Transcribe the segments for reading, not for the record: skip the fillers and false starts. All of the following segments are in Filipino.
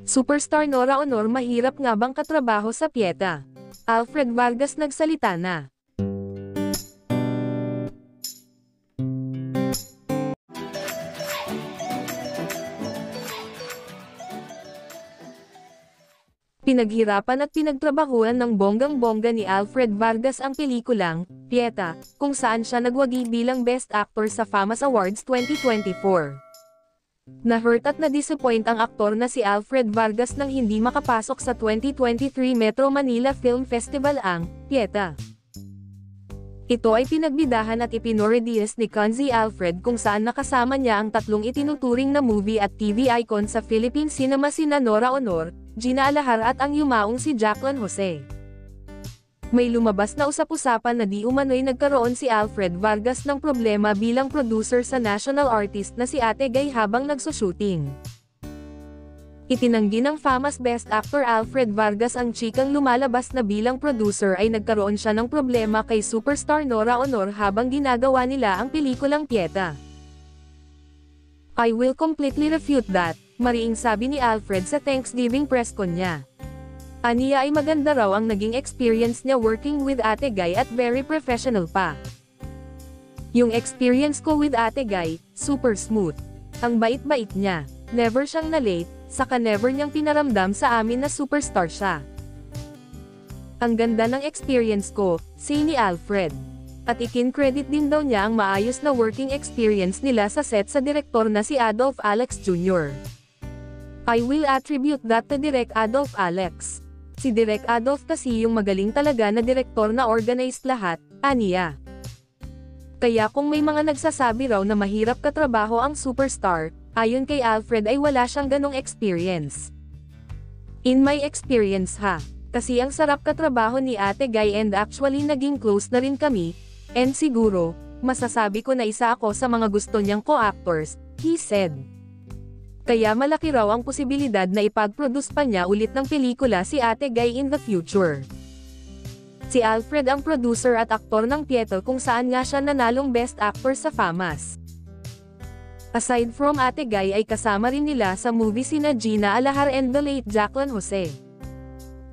Superstar Nora Honor mahirap nga bang katrabaho sa Pieta? Alfred Vargas nagsalita na. Pinaghirapan at pinagtrabahuan ng bonggang-bongga ni Alfred Vargas ang pelikulang Pieta, kung saan siya nagwagi bilang Best Actor sa FAMAS Awards 2024. Na-hurt at na-disappoint ang aktor na si Alfred Vargas nang hindi makapasok sa 2023 Metro Manila Film Festival ang Pieta. Ito ay pinagbidahan at ipinoredius ni Conzi Alfred kung saan nakasama niya ang tatlong itinuturing na movie at TV icon sa Philippine cinema sina Nora Honor, Gina Alahar at ang yumaong si Jacqueline Jose. May lumabas na usap-usapan na di umano'y nagkaroon si Alfred Vargas ng problema bilang producer sa national artist na si Ate Guy habang nagsushooting. Itinanggi ng FAMAS Best Actor Alfred Vargas ang chikang lumalabas na bilang producer ay nagkaroon siya ng problema kay superstar Nora Honor habang ginagawa nila ang pelikulang Pieta. "I will completely refute that," mariing sabi ni Alfred sa Thanksgiving press con niya. Aniya ay maganda raw ang naging experience niya working with Ate Guy at very professional pa. "Yung experience ko with Ate Guy, super smooth. Ang bait-bait niya. Never siyang na-late, saka never niyang pinaramdam sa amin na superstar siya. Ang ganda ng experience ko," say ni Alfred. At ikin-credit din daw niya ang maayos na working experience nila sa set sa direktor na si Adolf Alex Jr. "I will attribute that to Direk Adolf Alex. Si Direk Adolf kasi yung magaling talaga na direktor na organized lahat," aniya. Kaya kung may mga nagsasabi raw na mahirap katrabaho ang superstar, ayon kay Alfred ay wala siyang ganong experience. "In my experience ha, kasi ang sarap katrabaho ni Ate Guy and actually naging close na rin kami, and siguro, masasabi ko na isa ako sa mga gusto niyang co-actors," he said. Kaya malaki raw ang posibilidad na ipag-produce pa niya ulit ng pelikula si Ate Guy in the future. Si Alfred ang producer at aktor ng Pieta kung saan nga siya nanalong Best Actor sa FAMAS. Aside from Ate Guy ay kasama rin nila sa movie sina Gina Alahar and the late Jacqueline Jose.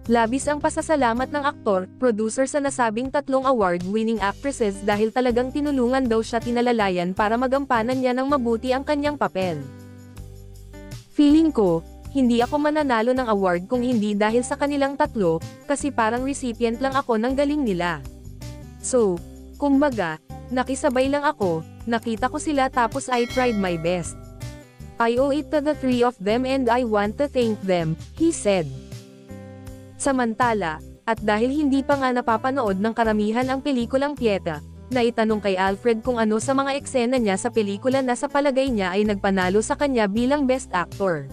Labis ang pasasalamat ng aktor, producer sa nasabing tatlong award-winning actresses dahil talagang tinulungan daw siya tinalalayan para magampanan niya ng mabuti ang kanyang papel. "Feeling ko, hindi ako mananalo ng award kung hindi dahil sa kanilang tatlo, kasi parang recipient lang ako ng galing nila. So, kumbaga, nakisabay lang ako, nakita ko sila tapos I tried my best. I owe it to the three of them and I want to thank them," he said. Samantala, at dahil hindi pa nga napapanood ng karamihan ang pelikulang Pieta, naitanong kay Alfred kung ano sa mga eksena niya sa pelikula na sa palagay niya ay nagpanalo sa kanya bilang Best Actor.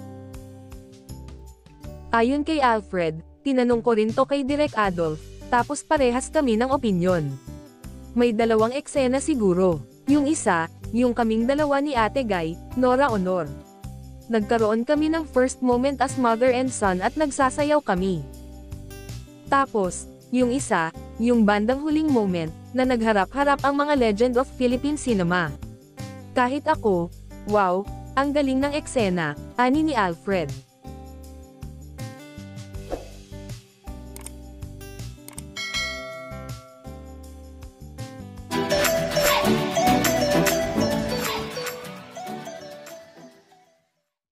Ayon kay Alfred, "Tinanong ko rin to kay Direk Adolf, tapos parehas kami ng opinyon. May dalawang eksena siguro. Yung isa, yung kaming dalawa ni Ate Guy, Nora Honor. Nagkaroon kami ng first moment as mother and son at nagsasayaw kami. Tapos, yung isa, yung bandang huling moment, na nagharap-harap ang mga legend of Philippine cinema. Kahit ako, wow, ang galing ng eksena," ani ni Alfred.